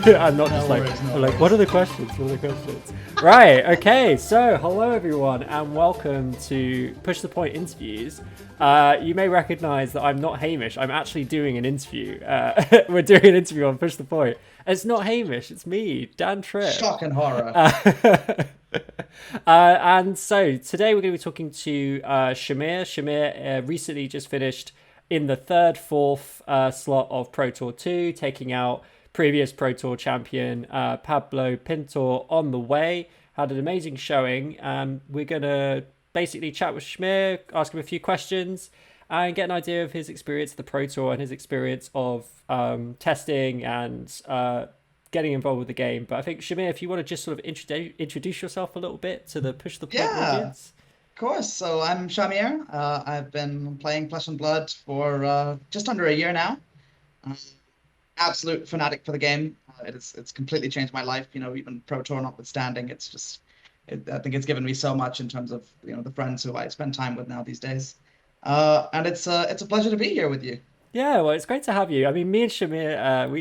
I'm not No just worries, no I'm like, what worries. are the questions? What are the questions? Right, okay, so hello everyone and welcome to Push the Point interviews. You may recognize that I'm not Hamish, I'm actually doing an interview. We're doing an interview on Push the Point. And it's not Hamish, it's me, Dan Tripp. Shock and horror. And so today we're going to be talking to Shahmir. Shahmir recently just finished in the fourth slot of Pro Tour 2, taking out previous Pro Tour champion Pablo Pintor on the way. Had an amazing showing. We're going to basically chat with Shahmir, ask him a few questions, and get an idea of his experience at the Pro Tour and his experience of testing and getting involved with the game. But I think, Shahmir, if you want to just sort of introduce yourself a little bit to the Push the Point Yeah, of audience. course. So I'm Shahmir. I've been playing Flesh and Blood for just under a year now. Uh, Absolute fanatic for the game. It's completely changed my life. Even Pro Tour notwithstanding, I think it's given me so much in terms of the friends who I spend time with now these days. And it's a pleasure to be here with you. Yeah, well, it's great to have you. I mean, me and Shamir,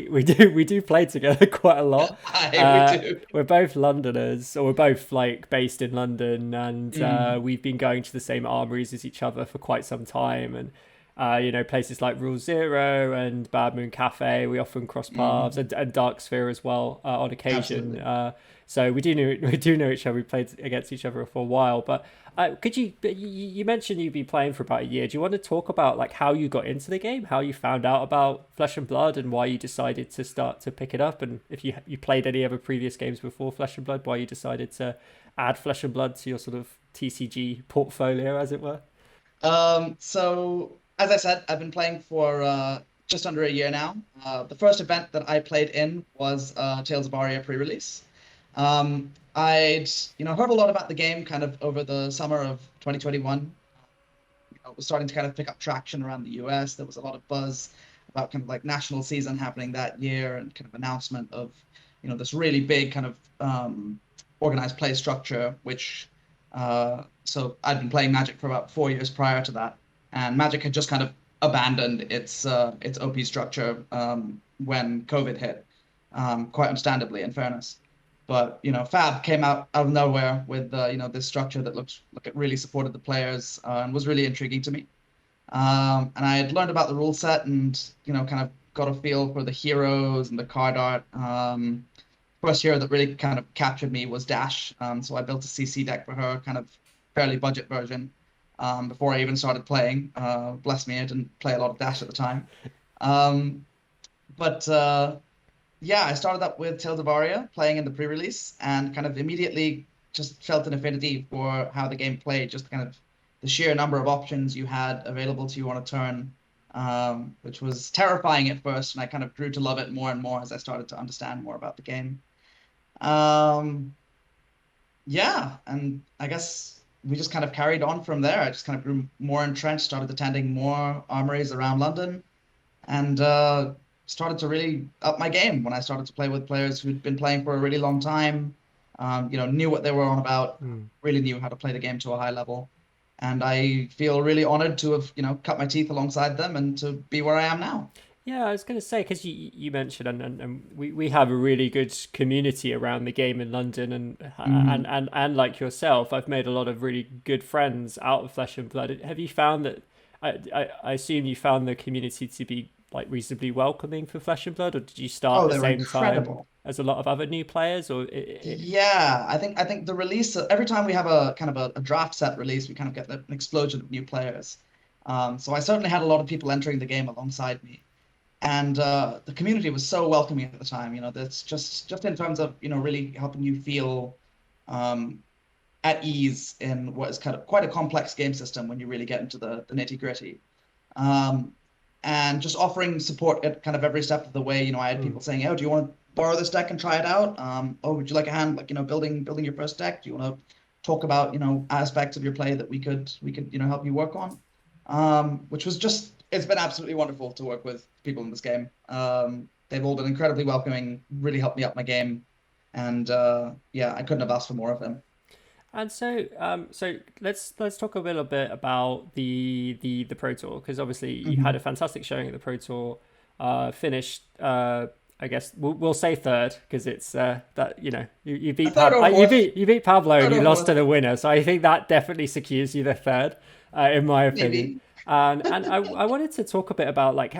we do play together quite a lot. We do. We're both Londoners, or we're both like based in London, and Mm, we've been going to the same armouries as each other for quite some time. And places like Rule Zero and Bad Moon Cafe, we often cross paths, mhm. and Dark Sphere as well on occasion. Absolutely. So we do know each other. We played against each other for a while, but could you mentioned you've been playing for about a year. Do you want to talk about like how you got into the game, how you found out about Flesh and Blood, and why you decided to start to pick it up, and if you played any other previous games before Flesh and Blood, why you decided to add Flesh and Blood to your sort of TCG portfolio, as it were? So as I said, I've been playing for just under a year now. The first event that I played in was Tales of Aria pre-release. I'd heard a lot about the game kind of over the summer of 2021. It was starting to kind of pick up traction around the US. There was a lot of buzz about kind of like national season happening that year and kind of announcement of this really big kind of organized play structure, which so I'd been playing Magic for about 4 years prior to that, and Magic had just kind of abandoned its OP structure when COVID hit, quite understandably, in fairness. But Fab came out of nowhere with this structure that looked like it really supported the players and was really intriguing to me. And I had learned about the rule set and kind of got a feel for the heroes and the card art. First hero that really kind of captured me was Dash. So I built a CC deck for her, kind of fairly budget version. Before I even started playing. Bless me, I didn't play a lot of Dash at the time. Um, but yeah, I started up with Tales of Aria, playing in the pre-release, and kind of immediately just felt an affinity for how the game played, just kind of the sheer number of options you had available to you on a turn, which was terrifying at first, and I kind of grew to love it more and more as I started to understand more about the game. Um, yeah, and I guess we just kind of carried on from there. I just kind of grew more entrenched, started attending more armories around London, and started to really up my game when I started to play with players who'd been playing for a really long time, knew what they were on about, Hmm. really knew how to play the game to a high level. And I feel really honored to have, cut my teeth alongside them and to be where I am now. Yeah, I was going to say because you mentioned and we have a really good community around the game in London Mm. and like yourself, I've made a lot of really good friends out of Flesh and Blood. Have you found that? I assume you found the community to be like reasonably welcoming for Flesh and Blood, or did you start Oh, at the they were same time incredible. as a lot of other new players? Yeah, I think the release every time we have a kind of a draft set release, we kind of get an explosion of new players. So I certainly had a lot of people entering the game alongside me, and the community was so welcoming at the time. That's just in terms of really helping you feel um, at ease in what is kind of quite a complex game system when you really get into the nitty gritty. Um, and just offering support at kind of every step of the way. I had Mm. people saying, "Oh, do you want to borrow this deck and try it out? Oh, would you like a hand, like building your first deck? Do you want to talk about aspects of your play that we could help you work on?" Which was just it's been absolutely wonderful to work with people in this game. They've all been incredibly welcoming, really helped me up my game, and yeah, I couldn't have asked for more of them. And so let's talk a little bit about the Pro Tour, because obviously you had Hmm. a fantastic showing at the Pro Tour. Finished, I guess we'll say third, because it's that you A beat third or fourth, You beat Pablo and third you or lost to fourth, the winner. So I think that definitely secures you the third, in my opinion. maybe. And I wanted to talk a bit about like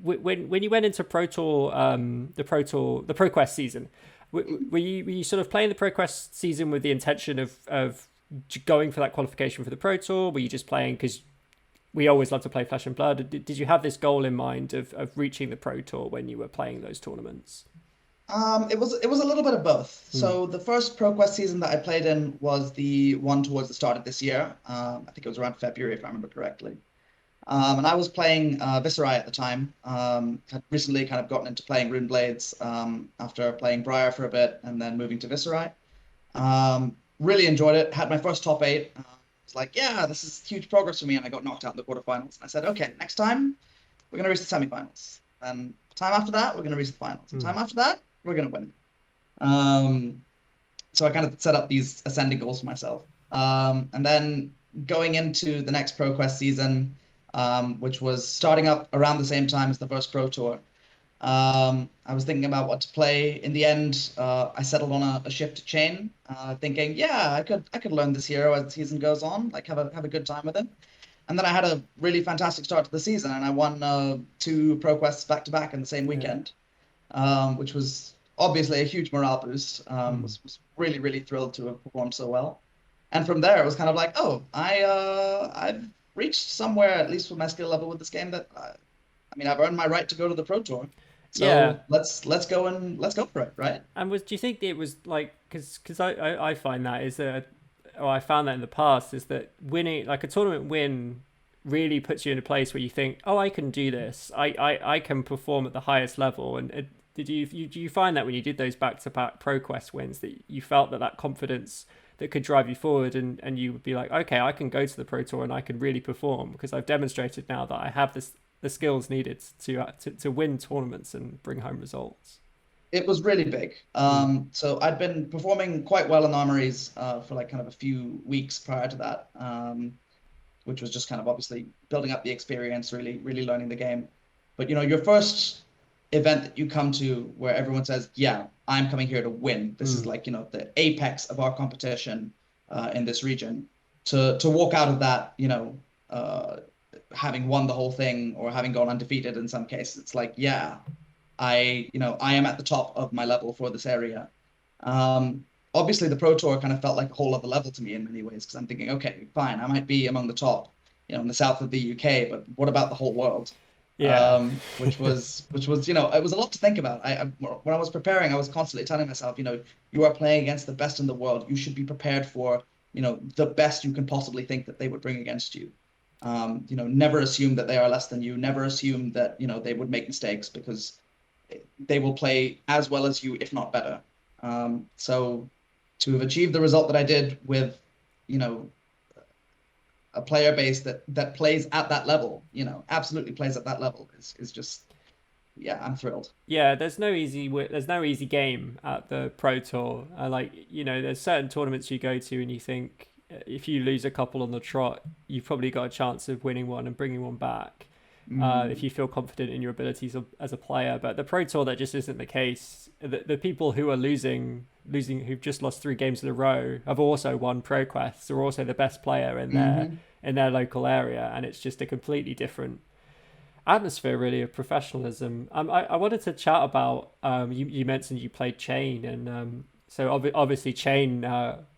when you went into Pro Tour, the ProQuest season, were you sort of playing the ProQuest season with the intention of going for that qualification for the Pro Tour? Were you just playing because we always love to play Flesh and Blood? Did you have this goal in mind of reaching the Pro Tour when you were playing those tournaments? It was a little bit of both. Hmm. So the first ProQuest season that I played in was the one towards the start of this year. I think it was around February, if I remember correctly. And I was playing Viserai at the time. Had recently kind of gotten into playing Rune Blades after playing Briar for a bit and then moving to Viserai. Really enjoyed it. Had my first top eight. Was like, yeah, this is huge progress for me. And I got knocked out in the quarterfinals. And I said, okay, next time we're going to reach the semifinals. And time after that, we're going to reach the finals. And Hmm. time after that, we're going to win. Um, so I kind of set up these ascending goals for myself. And then going into the next ProQuest season, which was starting up around the same time as the first Pro Tour, I was thinking about what to play. In the end, I settled on a shift to chain, thinking, yeah, I could learn this hero as the season goes on, like have a good time with it. And then I had a really fantastic start to the season, and I won two ProQuests back to back in the same Yeah. weekend, which was obviously a huge morale boost. Hmm. Was really really thrilled to have performed so well. And from there, it was kind of like, oh, I've reached somewhere at least with my skill level with this game that I mean I've earned my right to go to the Pro Tour. Yeah. So let's go for it, right? And do you think it was like because I find that is that, or I found that in the past, is that winning like a tournament win really puts you in a place where you think, oh, I can do this. I can perform at the highest level. And do you find that when you did those back to back ProQuest wins that you felt that confidence that could drive you forward, and you would be like, okay, I can go to the Pro Tour and I can really perform because I've demonstrated now that I have the skills needed to win tournaments and bring home results. It was really big. Mm. So I'd been performing quite well in armories for like kind of a few weeks prior to that, which was just kind of obviously building up the experience, really, really learning the game. But your first event that you come to where everyone says, "Yeah, I'm coming here to win. This is Mm. like the apex of our competition in this region." To walk out of that, uh, having won the whole thing or having gone undefeated in some cases, it's like, yeah, I am at the top of my level for this area. Obviously, the Pro Tour kind of felt like a whole other level to me in many ways because I'm thinking, okay, fine, I might be among the top, in the south of the UK, but what about the whole world? Yeah. Which was, it was a lot to think about. When I was preparing, I was constantly telling myself, you are playing against the best in the world. You should be prepared for, the best you can possibly think that they would bring against you. Never assume that they are less than you. Never assume that, they would make mistakes because they will play as well as you, if not better. So to have achieved the result that I did with, you know, a player base that plays at that level, absolutely plays at that level is just, yeah, I'm thrilled. Yeah, there's no easy game at the Pro Tour. There's certain tournaments you go to and you think if you lose a couple on the trot, you've probably got a chance of winning one and bringing one back. If Mm, you feel confident in your abilities as a player, but the Pro Tour that just isn't the case. The people who are losing, who've just lost 3 games in a row, have also won Pro Quests. Are also the best player hmm. in their local area, and it's just a completely different atmosphere really of professionalism. I wanted to chat about you mentioned you played Chain, and so obviously Chain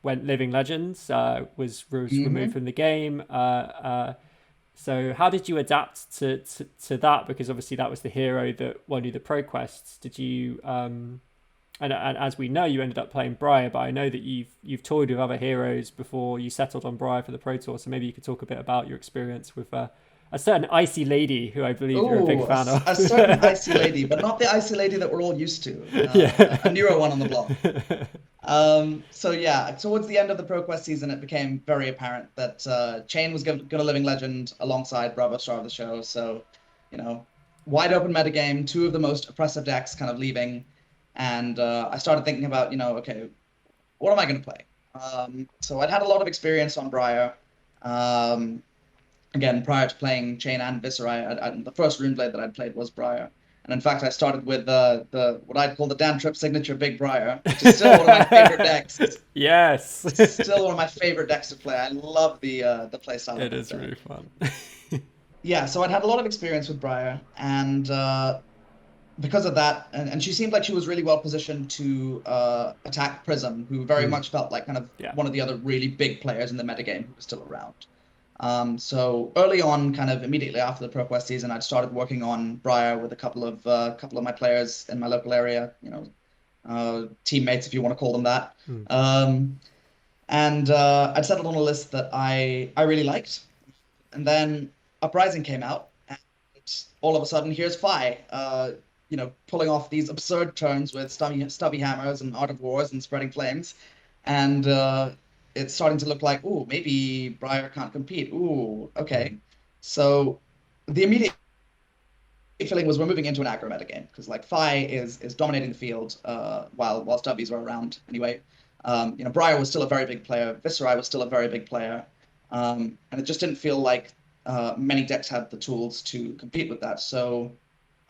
went Living Legends, was removed Hmm. from the game. So how did you adapt to that? Because obviously that was the hero that won you the Pro Quests. Did you and as we know, you ended up playing Briar, but I know that you've toyed with other heroes before you settled on Briar for the Pro Tour. So maybe you could talk a bit about your experience with a certain icy lady who I believe you're a big Oh, fan a of. certain icy lady, but not the icy lady that we're all used to. A Yeah. newer one on the block. So yeah, towards the end of the ProQuest season, it became very apparent that Chain was going to Living Legend alongside Bravo Star of the Show. So, you know, wide open metagame, two of the most oppressive decks kind of leaving, and I started thinking about, okay, what am I going to play? So I'd had a lot of experience on Briar. Um, Again, prior to playing Chain and Viscera, the first Runeblade that I'd played was Briar. And in fact, I started with the what I'd call the Dan Trip signature Big Briar, which is still one of my favorite decks. Yes. Still one of my favorite decks to play. I love the play style of It that is deck. really fun. Yeah, so I'd had a lot of experience with Briar, and because of that, and she seemed like she was really well positioned to attack Prism, who very Mm, much felt like kind of yeah. one of the other really big players in the metagame who was still around. So early on, kind of immediately after the ProQuest season, I'd started working on Briar with a couple of my players in my local area, teammates if you want to call them that. Mm. Um, and I'd settled on a list that I really liked. And then Uprising came out, and all of a sudden, here's Fi, pulling off these absurd turns with stubby hammers and Art of Wars and spreading flames, and it's starting to look like, ooh, maybe Briar can't compete. Ooh, Mm. okay. So the immediate feeling was we're moving into an aggro meta game because like Fi is dominating the field while stubbies were around anyway. Briar was still a very big player. Viscerai was still a very big player. And it just didn't feel like many decks had the tools to compete with that. So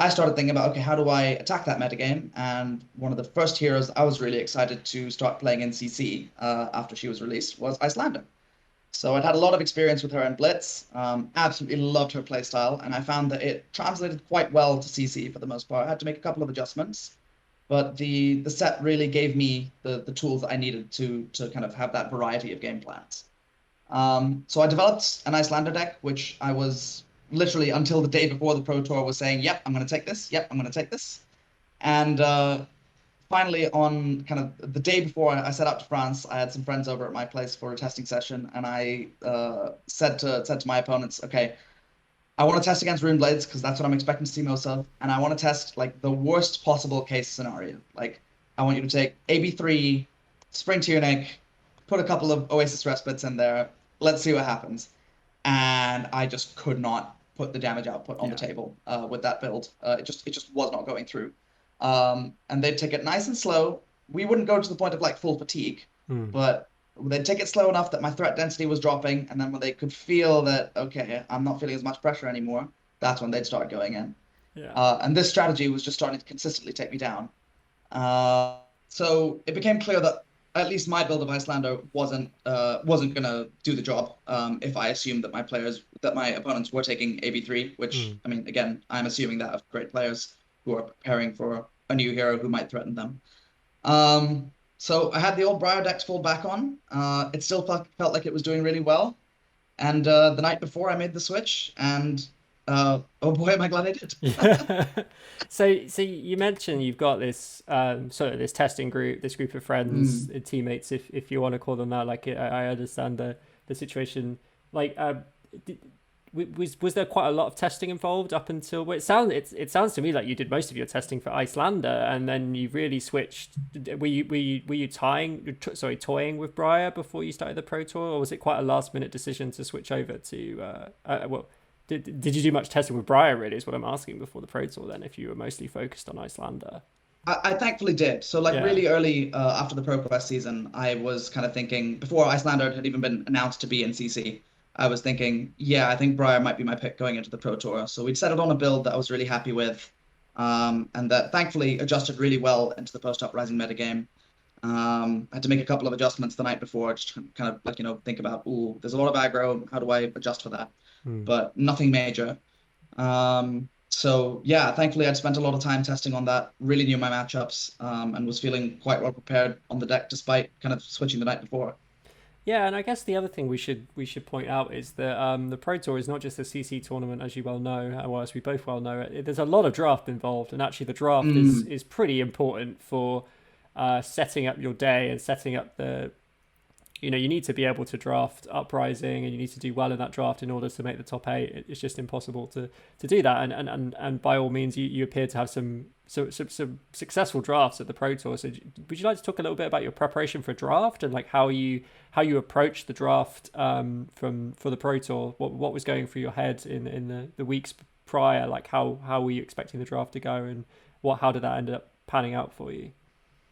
I started thinking about, okay, how do I attack that metagame? And one of the first heroes I was really excited to start playing in CC after she was released was Icelander. So I'd had a lot of experience with her in Blitz, absolutely loved her playstyle, and I found that it translated quite well to CC for the most part. I had to make a couple of adjustments, but the set really gave me the tools that I needed to kind of have that variety of game plans. So I developed an Icelander deck, which I was literally until the day before the Pro Tour was saying, "Yep, I'm going to take this. Yep, I'm going to take this." And finally, on kind of the day before I set out to France, I had some friends over at my place for a testing session, and I said to my opponents, "Okay, I want to test against Rune Blades because that's what I'm expecting to see most of, and I want to test like the worst possible case scenario. Like, I want you to take AB3, Spring Tunic, put a couple of Oasis Respites in there. Let's see what happens." And I just could not put the damage output on the Yeah. table with that build. It just was not going through. And they'd take it nice and slow. We wouldn't go to the point of like full fatigue, Mm. but they'd take it slow enough that my threat density was dropping, and then when they could feel that okay, I'm not feeling as much pressure anymore, that's when they'd start going in. Yeah. And this strategy was just starting to consistently take me down. So it became clear that at least my build of Icelander wasn't gonna do the job if I assumed that my opponents were taking AB3, which Mm. I mean, again, I'm assuming that of great players who are preparing for a new hero who might threaten them. So I had the old Briar deck to fall back on. It still felt like it was doing really well. And the night before, I made the switch, and oh boy, am I glad I did. Yeah. So you mentioned you've got this sort of this testing group, this group of friends, Mm. teammates, if you want to call them that. Like I understand the situation. Like, did, was there quite a lot of testing involved up until? Well, it sounds to me like you did most of your testing for Icelander, and then you really switched. Were you toying with Briar before you started the Pro Tour, or was it quite a last minute decision to switch over to well? Did you do much testing with Briar, really, is what I'm asking, before the Pro Tour, then, if you were mostly focused on Icelander? I thankfully did. So, like, Yeah. really early after the ProQuest season, I was kind of thinking, before Icelander had even been announced to be in CC, I was thinking, yeah, I think Briar might be my pick going into the Pro Tour. So, we'd settled on a build that I was really happy with, and that thankfully adjusted really well into the post Uprising metagame. I had to make a couple of adjustments the night before, just to kind of like, think about, ooh, there's a lot of aggro. How do I adjust for that? Hmm. But nothing major. So yeah, thankfully I'd spent a lot of time testing on that, really knew my matchups, and was feeling quite well prepared on the deck despite kind of switching the night before. Yeah, and I guess the other thing we should point out is that the Pro Tour is not just a CC tournament, as you well know, well, as we both well know. There's a lot of draft involved, and actually the draft is Mm, is pretty important for setting up your day and setting up the you need to be able to draft Uprising, and you need to do well in that draft in order to make the top eight. It's just impossible to do that. And by all means, you appear to have some successful drafts at the Pro Tour. So would you like to talk a little bit about your preparation for draft, and like how you approached the draft for the Pro Tour? What was going through your head in the weeks prior? Like how were you expecting the draft to go, and how did that end up panning out for you?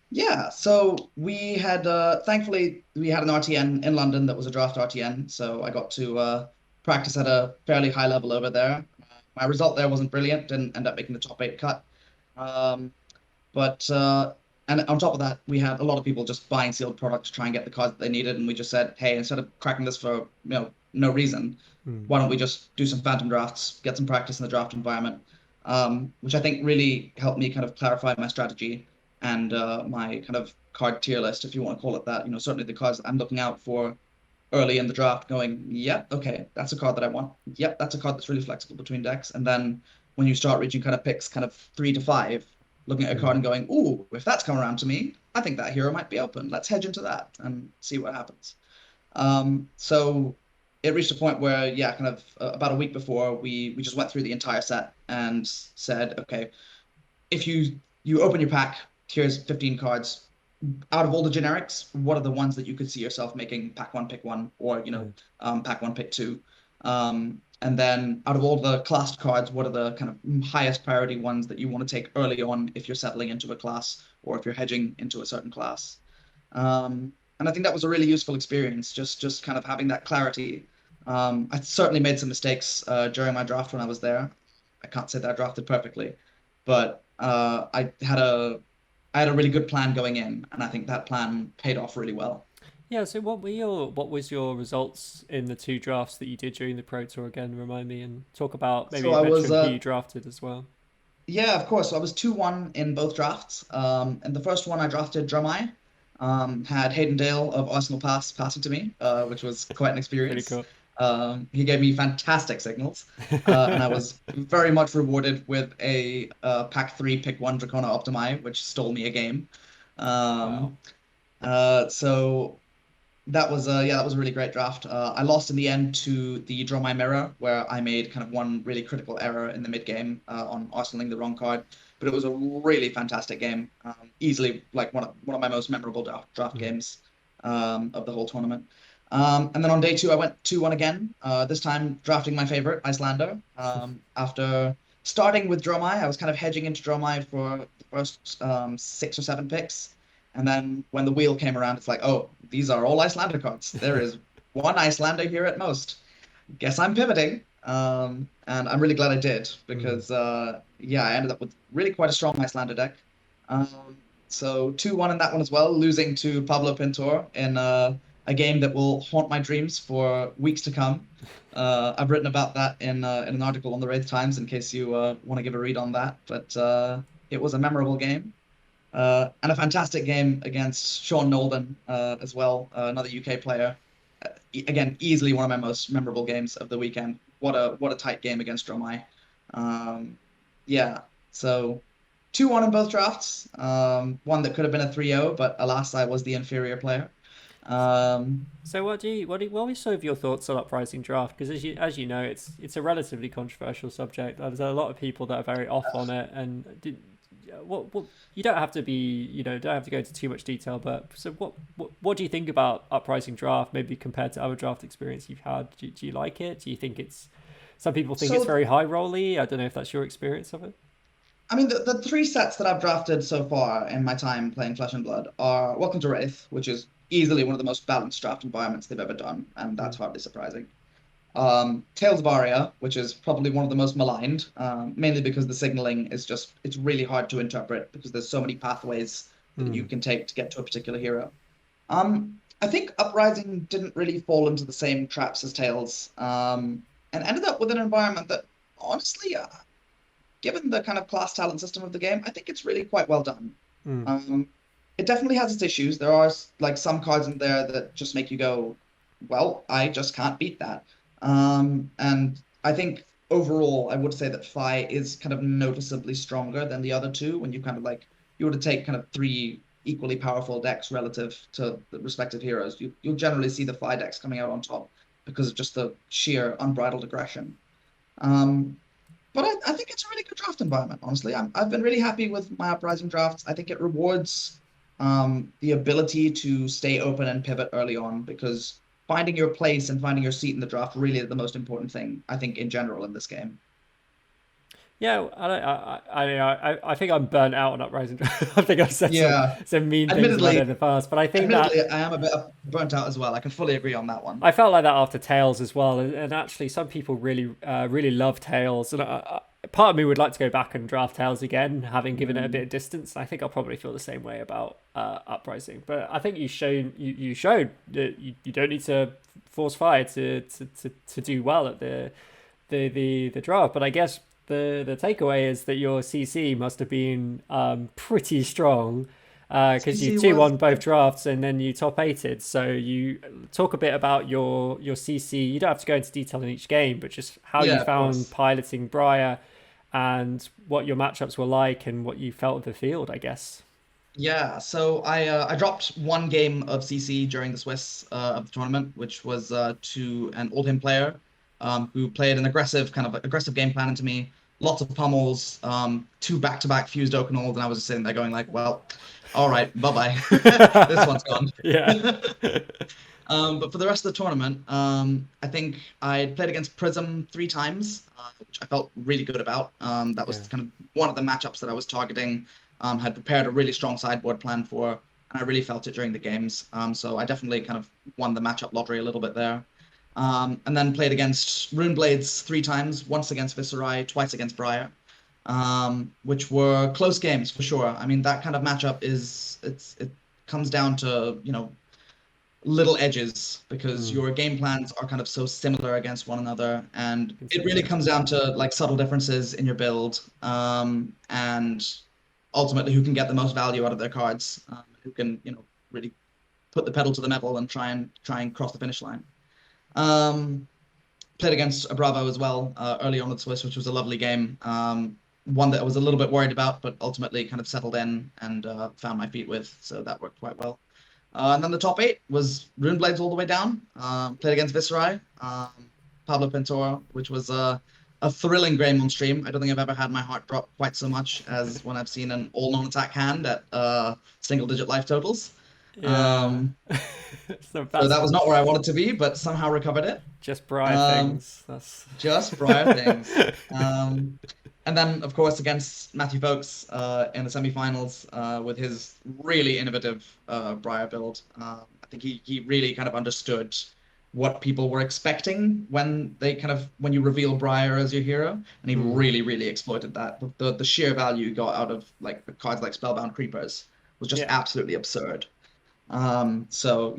Yeah, so we had thankfully we had an RTN in London that was a draft RTN, so I got to practice at a fairly high level over there. My result there wasn't brilliant, didn't end up making the top eight cut. Um, But and on top of that, we had a lot of people just buying sealed product to try and get the cards that they needed, and we just said, hey, instead of cracking this for no reason, Mm. why don't we just do some phantom drafts, get some practice in the draft environment, which I think really helped me kind of clarify my strategy and my kind of card tier list, if you want to call it that. Certainly the cards I'm looking out for early in the draft going, yep, okay, that's a card that I want. Yep, that's a card that's really flexible between decks. And then when you start reaching kind of picks kind of 3 to 5, looking at a card Mm. and going, ooh, if that's come around to me, I think that hero might be open. Let's hedge into that and see what happens. So it reached a point where, yeah, kind of about a week before, we just went through the entire set and said, okay, if you open your pack, here's 15 cards. Out of all the generics, what are the ones that you could see yourself making pack one, pick one, or Mm. pack one, pick two? And then out of all the classed cards, what are the kind of highest priority ones that you want to take early on if you're settling into a class or if you're hedging into a certain class? And I think that was a really useful experience, just kind of having that clarity. I certainly made some mistakes during my draft when I was there. I can't say that I drafted perfectly, but I had a really good plan going in, and I think that plan paid off really well. Yeah. So what was your results in the two drafts that you did during the Pro Tour? Again, remind me and talk about So maybe I was mention who you drafted as well. Yeah, of course. So I was 2-1 in both drafts. In the first one, I drafted Drumeye. Had Hayden Dale of Arsenal Pass passing to me, which was quite an Pretty experience. cool. He gave me fantastic signals, and I was very much rewarded with a pack three pick one Dracona Optimi, which stole me a game. Wow. Um, so that was a really great draft. I lost in the end to the Draw My Mirror, where I made kind of one really critical error in the mid game on arsenaling the wrong card. But it was a really fantastic game. Easily like one of my most memorable draft Mm. games of the whole tournament. And then on day two, I went 2-1 again. This time drafting my favorite, Icelander. After starting with Dromai, I was kind of hedging into Dromai for the first 6 or 7 picks. And then when the wheel came around, it's like, oh, these are all Icelander cards. There is one Icelander here at most. Guess I'm pivoting. And I'm really glad I did Mm. because, yeah, I ended up with really quite a strong Icelander deck. So 2-1 in that one as well, losing to Pablo Pintor in a game that will haunt my dreams for weeks to come. I've written about that in an article on the Wraith Times in case you want to give a read on that. But it was a memorable game. And a fantastic game against Sean Nolden as well, another UK player. Again, easily one of my most memorable games of the weekend. What a tight game against Dromai. Um, yeah, so 2-1 in both drafts. One that could have been a 3-0, but alas, I was the inferior player. Um, So what were some of your thoughts on uprising draft? Because as you know, it's a relatively controversial subject. There's a lot of people that are very off on it, and what you don't have to be don't have to go into too much detail. But so what do you think about uprising draft? Maybe compared to other draft experience you've had, do you like it? Do you think it's some people think it's so very high rolly? I don't know if that's your experience of it. I mean, the three sets that I've drafted so far in my time playing Flesh and Blood are Welcome to Wraith, which is easily one of the most balanced draft environments they've ever done, and that's Mm. hardly surprising. Tales of Aria, which is probably one of the most maligned, mainly because the signaling is it's really hard to interpret because there's so many pathways that you Mm. can take to get to a particular hero. I think Uprising didn't really fall into the same traps as Tales, and ended up with an environment that, honestly, given the kind of class talent system of the game, I think it's really quite well done. Mm. Um, it definitely has its issues. There are like some cards in there that just make you go, well, I just can't beat that. And I think overall, I would say that Fi is kind of noticeably stronger than the other two when you kind of like you were to take kind of three equally powerful decks relative to the respective heroes. You'll generally see the Fi decks coming out on top because of just the sheer unbridled aggression. Um, but I think it's a really good draft environment, honestly. I've been really happy with my uprising drafts. I think it rewards the ability to stay open and pivot early on because finding your place and finding your seat in the draft really is the most important thing, I think, in general in this game. Yeah, I think I'm burnt out on Uprising. I think I've said Yeah. some mean things about it Admittedly, in the past, but I think that admittedly, I am a bit burnt out as well. I can fully agree on that one. I felt like that after Tails as well, and actually some people really love Tails, and part of me would like to go back and draft Tails again, having given it a bit Mm. of distance. And I think I'll probably feel the same way about Uprising. But I think you showed that you don't need to force fire to do well at the draft. But I guess the takeaway is that your CC must have been pretty strong because you CC 2-1 was, both drafts and then you top eighted. So you talk a bit about your CC. You don't have to go into detail in each game, but just how you yeah, of found course. piloting Briar and what your matchups were like and what you felt of the field, I guess. Yeah, so I dropped one game of CC during the Swiss of the tournament, which was to an Oldhim player who played an aggressive game plan into me. Lots of pummels, two back-to-back fused Oakenolds, and I was just sitting there going like, well, all right, bye-bye. This one's gone. Yeah. But for the rest of the tournament, I think I played against Prism three times, which I felt really good about. That Yeah. was kind of one of the matchups that I was targeting. Had prepared a really strong sideboard plan for, and I really felt it during the games. So I definitely kind of won the matchup lottery a little bit there. And then played against Runeblades three times, once against Viserai, twice against Briar, which were close games for sure. I mean, that kind of matchup it comes down to, little edges because Mm, your game plans are kind of so similar against one another, and I can it say really so. comes down to like subtle differences in your build, and ultimately who can get the most value out of their cards, who can really put the pedal to the metal and try and cross the finish line. Um, Played against a Bravo as well early on with Swiss, which was a lovely game. One that I was a little bit worried about, but ultimately kind of settled in and found my feet with, so that worked quite well. And then the top eight was Runeblades all the way down. Played against Viserai, Pablo Pintor, which was a thrilling game on stream. I don't think I've ever had my heart drop quite so much as when I've seen an all non-attack hand at single-digit life totals. Yeah. Um, So so that's that was not where I wanted to be, but somehow recovered it. just Briar Um, things. That's just Briar things. And then, of course, against Matthew Folks in the semifinals with his really innovative Briar build. I think he really kind of understood what people were expecting when you reveal Briar as your hero, and he mm. really, really exploited that. The sheer value you got out of like the cards like Spellbound Creepers was just Yeah. absolutely absurd. So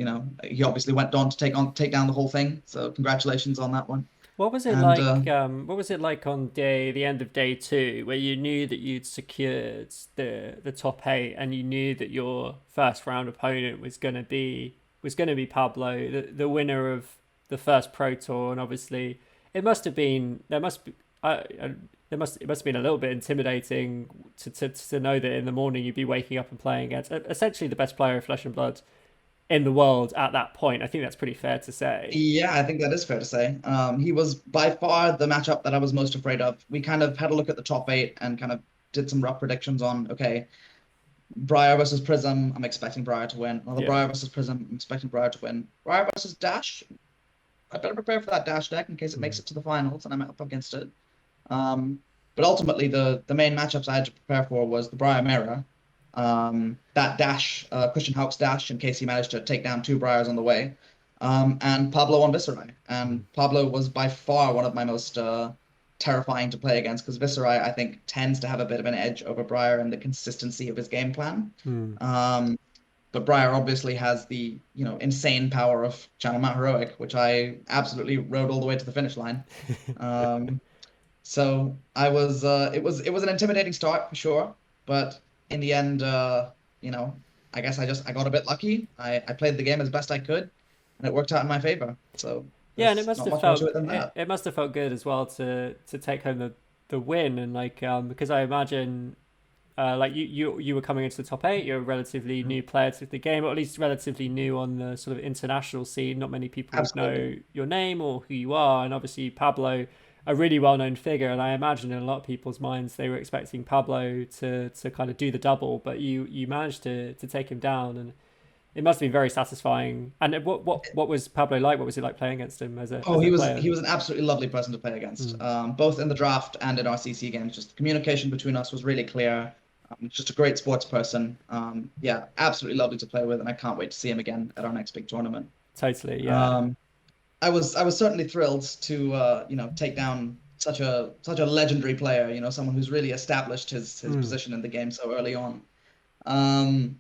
he obviously went on to take down the whole thing. So congratulations on that one. What was it And like? What was it like on the end of day two, where you knew that you'd secured the top eight, and you knew that your first round opponent was gonna be Pablo, the winner of the first Pro Tour, and obviously there must be it must have been a little bit intimidating to know that in the morning you'd be waking up and playing against essentially the best player of Flesh and Blood in the world at that point. I think that's pretty fair to say. yeah, I think that is fair to say. He was by far the matchup that I was most afraid of. We kind of had a look at the top eight and kind of did some rough predictions on, okay, Briar versus Prism, I'm expecting Briar to win. Another Yeah. Briar versus Prism, I'm expecting Briar to win. Briar versus Dash, I better prepare for that Dash deck in case it makes Mm. it to the finals and I'm up against it. But ultimately, the main matchups I had to prepare for was the Briar Mirror, that dash, Christian Hauck's dash, in case he managed to take down two Briars on the way, and Pablo on Viserai. Mm. And Pablo was by far one of my most terrifying to play against because Viserai, I think, tends to have a bit of an edge over Briar in the consistency of his game plan. Mm. Um, but Briar obviously has the insane power of Channel Mount Heroic, which I absolutely rode all the way to the finish line. Um, so it was an intimidating start for sure, but in the end, I guess I got a bit lucky. I played the game as best I could, and it worked out in my favor. So Yeah, and it there's must not have much more to felt it than it, that. it must have felt good as well to take home the win, and like because I imagine like you were coming into the top eight, you're a relatively Mhm. new player to the game, or at least relatively new on the sort of international scene. Not many people would Absolutely. know your name or who you are, and obviously Pablo, a really well known figure, and I imagine in a lot of people's minds they were expecting Pablo to kind of do the double, but you managed to take him down, and it must be very satisfying. And what was Pablo like? What was it like playing against him Oh, as a player? he was an absolutely lovely person to play against, Mm. both in the draft and in our CC games. Just the communication between us was really clear. Just a great sports person. Yeah, absolutely lovely to play with, and I can't wait to see him again at our next big tournament. Totally, yeah. Um, I was certainly thrilled to take down such a legendary player. You know, someone who's really established his Mm. position in the game so early on. Um,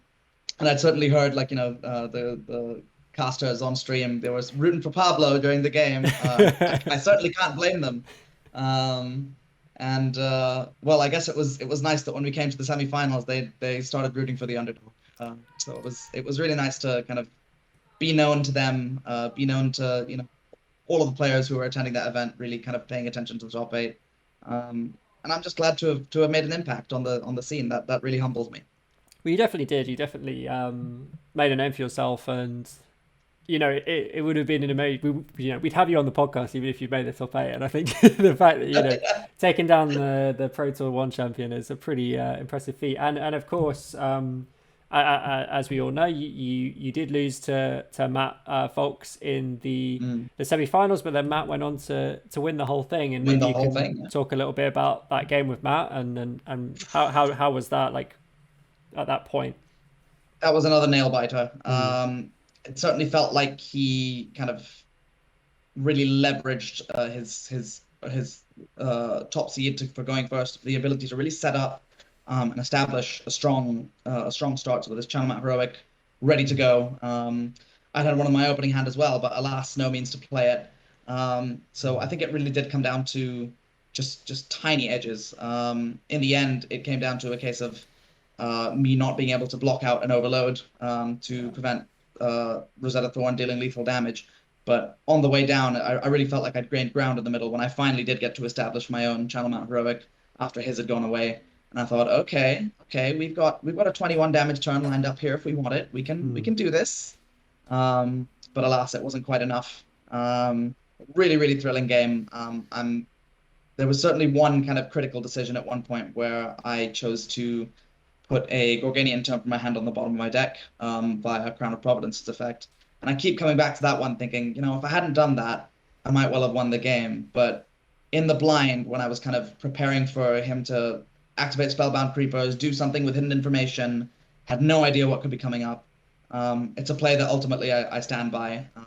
and I'd certainly heard like the casters on stream. They was rooting for Pablo during the game. I certainly can't blame them. Um, and well, I guess it was nice that when we came to the semifinals, they started rooting for the underdog. So it was really nice to kind of be known to them, be known to all of the players who were attending that event, really kind of paying attention to the top eight. And I'm just glad to have made an impact on the scene. That really humbles me. Well, you definitely did. You definitely made a name for yourself, and it would have been an amazing. We'd have you on the podcast even if you made the top eight. And I think the fact that taking down the Pro Tour One champion is a pretty impressive feat. And of course, as we all know, you did lose to Matt Folks in the semi-finals, but then Matt went on to win the whole thing. And Win maybe the you whole can thing. Yeah. talk a little bit about that game with Matt and how was that like at that point? That was another nail biter. Mm. It certainly felt like he kind of really leveraged his top seed for going first, the ability to really set up and establish a strong start with his channel map heroic ready to go. I had one in my opening hand as well, but alas, no means to play it. So I think it really did come down to just tiny edges. In the end, it came down to a case of me not being able to block out an overload to prevent Rosetta Thorn dealing lethal damage. But on the way down, I really felt like I'd gained ground in the middle when I finally did get to establish my own channel mount heroic after his had gone away. And I thought, okay, we've got a 21 damage turn lined up here if we want it. We can do this. But alas, it wasn't quite enough. Really thrilling game. There was certainly one kind of critical decision at one point where I chose to put a Gorganian Tome from my hand on the bottom of my deck via Crown of Providence's effect. And I keep coming back to that one thinking, if I hadn't done that, I might well have won the game. But in the blind, when I was kind of preparing for him to activate Spellbound Creepers, do something with hidden information, had no idea what could be coming up. It's a play that ultimately I stand by. And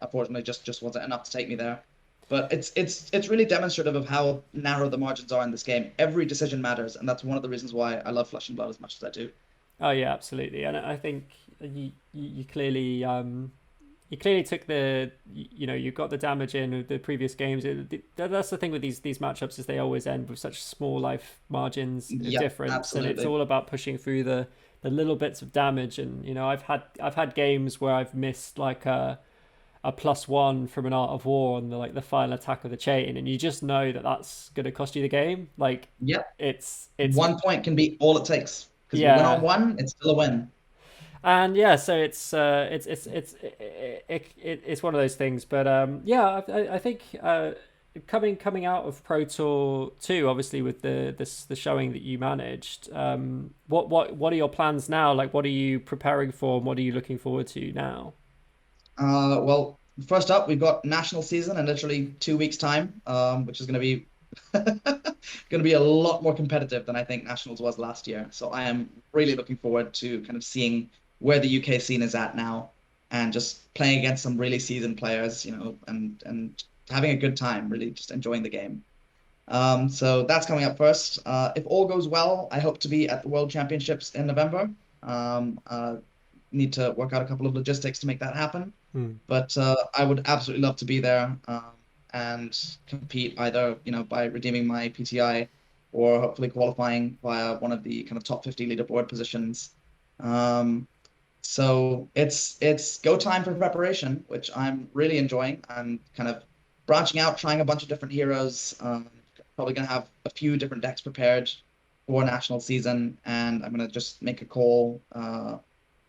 unfortunately, just wasn't enough to take me there. But it's really demonstrative of how narrow the margins are in this game. Every decision matters, and that's one of the reasons why I love Flesh and Blood as much as I do. Oh yeah, absolutely. And I think you clearly you clearly took you got the damage in of the previous games. That's the thing with these matchups is they always end with such small life margins of Yep, difference, absolutely. and it's all about pushing through the little bits of damage. And I've had games where I've missed like a +1 from an Art of War on the final attack of the chain, and you just know that that's going to cost you the game. Like, Yep. it's 1 point can be all it takes. Because you win yeah. on one, it's still a win. And yeah, so it's one of those things. But yeah, I think coming out of Pro Tour 2, obviously with the showing that you managed, what are your plans now? Like, what are you preparing for, and what are you looking forward to now? Well, first up, we've got national season in literally 2 weeks' time, which is going to be going to be a lot more competitive than I think nationals was last year. So I am really looking forward to kind of seeing where the UK scene is at now, and just playing against some really seasoned players, and having a good time, really just enjoying the game. So that's coming up first. If all goes well, I hope to be at the World Championships in November. Need to work out a couple of logistics to make that happen. But I would absolutely love to be there and compete either, by redeeming my PTI or hopefully qualifying via one of the kind of top 50 leaderboard positions. So it's go time for preparation, which I'm really enjoying. I'm kind of branching out, trying a bunch of different heroes. Probably going to have a few different decks prepared for national season, and I'm going to just make a call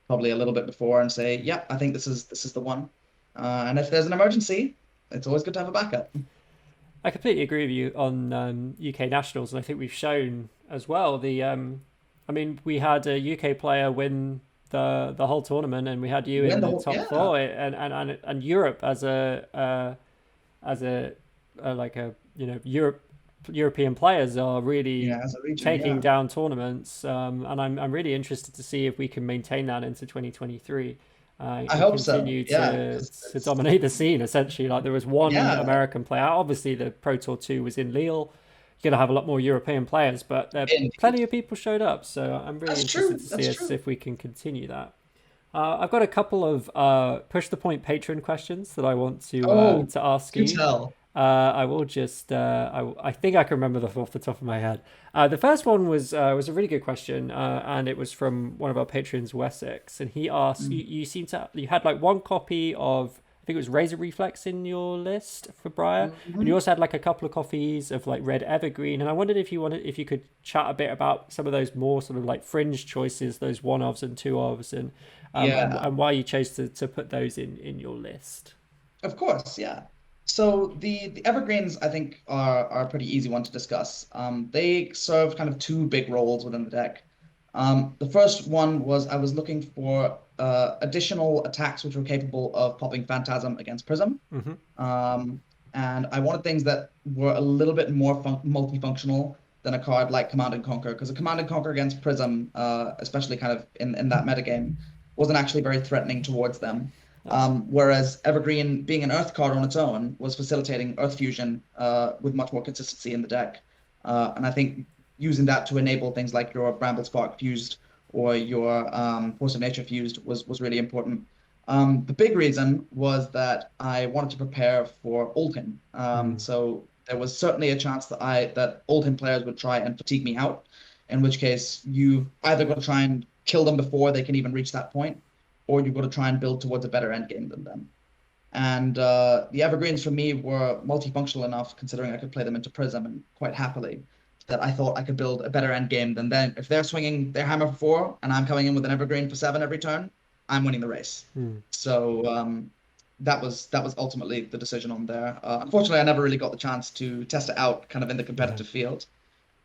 probably a little bit before and say, yeah, I think this is the one. And if there's an emergency, it's always good to have a backup. I completely agree with you on UK nationals, and I think we've shown as well I mean, we had a UK player win the whole tournament, and we had you Win in the the whole, top yeah, four, and Europe as a like a European players are really yeah, as a region, taking yeah. down tournaments, and I'm really interested to see if we can maintain that into 2023. I And hope so. continue Yeah, to because it's dominate the scene essentially. Like there was one yeah, American player. Obviously, the Pro Tour 2 was in Lille. You're gonna have a lot more European players, but indeed. plenty of people showed up. So I'm really That's interested true. to see That's us true. if we can continue that. I've got a couple of push the point patron questions that I want Oh, to ask do you. tell. I will just I think I can remember them off the top of my head. The first one was a really good question, and it was from one of our patrons, Wessex, and he asked Mm. you seem to you had like one copy of I think it was Razor Reflex in your list for Briar, and you Hmm. also had like a couple of copies of like Red Evergreen, and I wondered if you could chat a bit about some of those more sort of like fringe choices, those one ofs and two ofs, Yeah. and why you chose to put those in your list. Of course, yeah. So the evergreens, I think, are a pretty easy one to discuss. They serve kind of two big roles within the deck. The first one was I was looking for additional attacks which were capable of popping Phantasm against Prism. Hmm. Um, and I wanted things that were a little bit more multifunctional than a card like Command and Conquer, because a Command and Conquer against Prism, especially kind of in that metagame, wasn't actually very threatening towards them. Whereas Evergreen, being an Earth card on its own, was facilitating Earth fusion with much more consistency in the deck. And I think using that to enable things like your Bramble Spark fused or your Force of Nature fused was really important. The big reason was that I wanted to prepare for Oldhim. So there was certainly a chance that Oldhim players would try and fatigue me out, in which case you've either got to try and kill them before they can even reach that point, or you've got to try and build towards a better end game than them. And the Evergreens for me were multifunctional enough, considering I could play them into Prism and quite happily, that I thought I could build a better end game than them. If they're swinging their hammer for 4 and I'm coming in with an Evergreen for 7 every turn, I'm winning the race. Hmm. So that was ultimately the decision on there. Unfortunately, I never really got the chance to test it out, kind of in the Yeah. competitive field.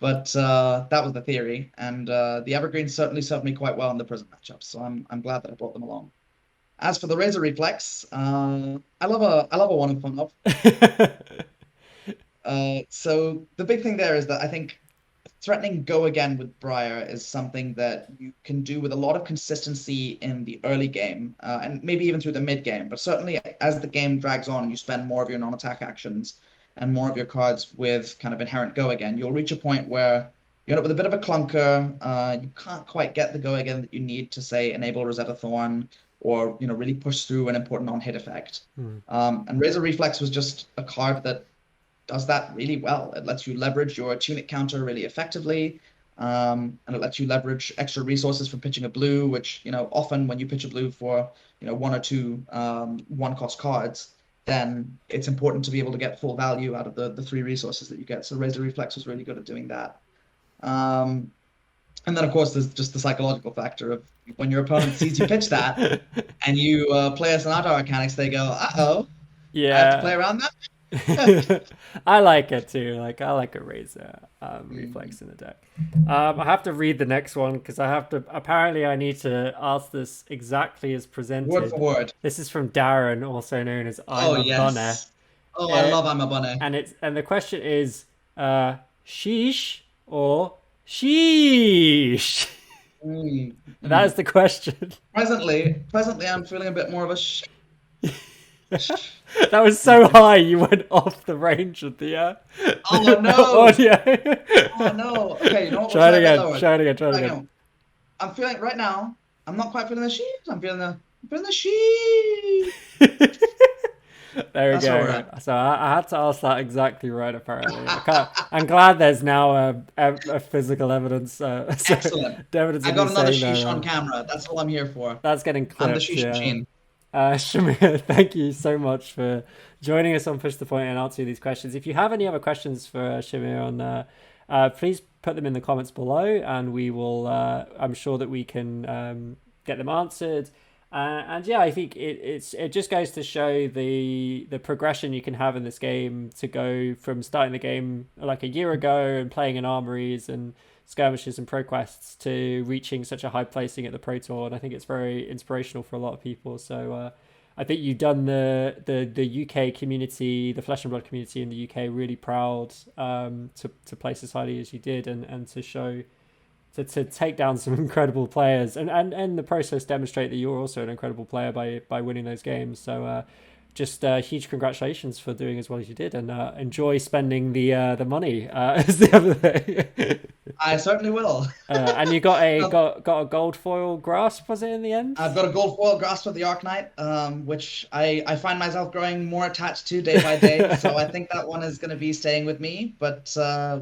But that was the theory, and the Evergreens certainly served me quite well in the Prism matchups. So I'm glad that I brought them along. As for the Razor Reflex, I love a one of fun of. So the big thing there is that I think threatening go again with Briar is something that you can do with a lot of consistency in the early game, and maybe even through the mid game. But certainly as the game drags on and you spend more of your non-attack actions and more of your cards with kind of inherent go again, you'll reach a point where you end up with a bit of a clunker. You can't quite get the go again that you need to, say, enable Rosetta Thorn or really push through an important non-hit effect. Hmm. And Razor Reflex was just a card that does that really well. It lets you leverage your tunic counter really effectively, and it lets you leverage extra resources for pitching a blue, which often when you pitch a blue for one or two one cost cards, then it's important to be able to get full value out of the three resources that you get. So Razor Reflex was really good at doing that. Um, and then of course there's just the psychological factor of when your opponent sees you pitch that and you play a Sonata Mechanics, they go, "Uh-oh, I have to play Yeah. around that." I like it too. Like I like a razor Mm. reflex in the deck. I have to read the next one because I have to. Apparently, I need to ask this exactly as Word for presented. word. This is from Darren, also known as I'm Oh a Bunner. yes. Oh, I Uh, love I'm a bunny. and the question is, sheesh or sheesh? Mm, That is mm. the question. Presently, I'm feeling a bit more of a That was so high, you went off the range of Oh the no! audio. Oh no! Okay, you know what? We'll Try it try a bit again. lower. Try it again. Try it Try again. again. I'm feeling right now. I'm not quite feeling the sheep. I'm feeling the sheep. There we That's where we're go. at. So I had to ask that exactly right. Apparently, I'm glad there's now a physical evidence. So Excellent. the evidence I of me got another saying that sheesh on wrong. camera. That's all I'm here for. That's getting I'm the clipped. sheesh Yeah. machine. Shamir, thank you so much for joining us on Push the Point and answering these questions. If you have any other questions for Shamir on please put them in the comments below, and we will. I'm sure that we can get them answered. And yeah, I think it just goes to show the progression you can have in this game to go from starting the game like a year ago and playing in armories and skirmishes and pro quests to reaching such a high placing at the Pro Tour, and I think it's very inspirational for a lot of people. So I think you've done the UK community, the Flesh and Blood community in the UK, really proud to place as highly as you did, and to show to take down some incredible players, and in the process demonstrate that you're also an incredible player by winning those games. So just huge congratulations for doing as well as you did, and enjoy spending the money as the other day. I certainly will. And you got a gold foil grasp, was it, in the end? I've got a gold foil grasp of the Arknight, which I find myself growing more attached to day by day. So I think that one is going to be staying with me, but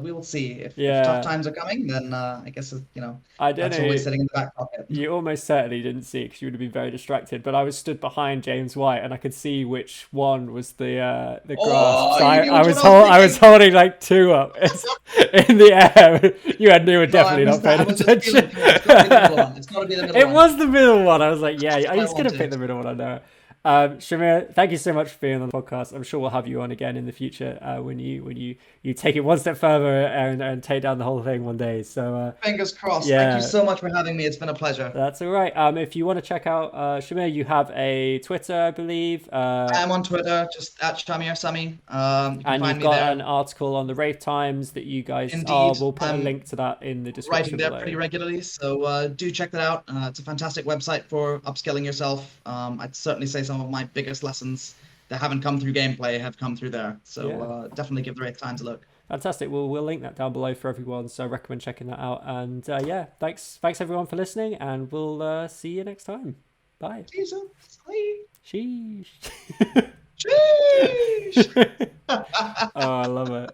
we will see. If tough times are coming, then I guess, that's always sitting in the back pocket. You almost certainly didn't see it because you would have been very distracted. But I was stood behind James White, and I could see which one was the grasp. So I was holding like two up in the air. You were definitely not paying attention. It's got to be the middle one. It was the middle one. I was like, yeah, he's going to pick the middle one. I know. Shahmir, thank you so much for being on the podcast. I'm sure we'll have you on again in the future when you take it one step further and take down the whole thing one day. So fingers crossed. Yeah. Thank you so much for having me. It's been a pleasure. That's all right. If you want to check out Shahmir, you have a Twitter, I believe. I'm on Twitter, just at Shahmir Sami. And you've got an article on the Wraith Times that you guys are. We'll put a link to that in the description. Writing there pretty regularly, so do check that out. It's a fantastic website for upskilling yourself. I'd certainly say some of my biggest lessons that haven't come through gameplay have come through there. So definitely give the Wraith Times a look. Fantastic. We'll link that down below for everyone. So I recommend checking that out. And thanks everyone for listening, and we'll see you next time. Bye. Jesus. Sheesh. Sheesh. Oh, I love it.